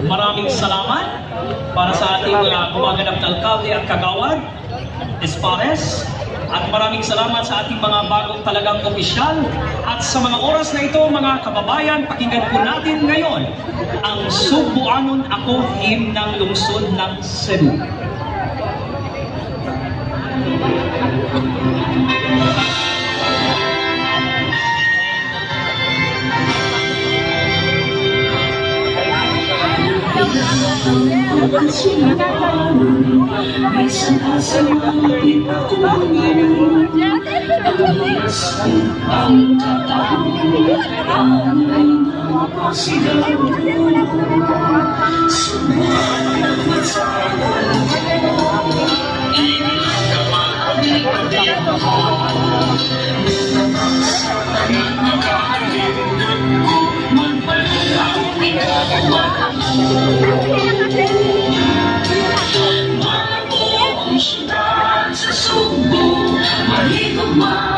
Maraming salamat para sa ating gumaganap na alkalde at kagawad, Espares. At maraming salamat sa ating mga bagong talagang opisyal. At sa mga oras na ito, mga kababayan, pakinggan po natin ngayon ang Subuanon Ako Hymn ng Lungsod ng Cebu. May sasasabi akong ang katao ay napasigaw. Subukan ang magsala inilagamahin ko nagsasali makakalindot ko magpalaw ikagawa. Sa Subo, maligumang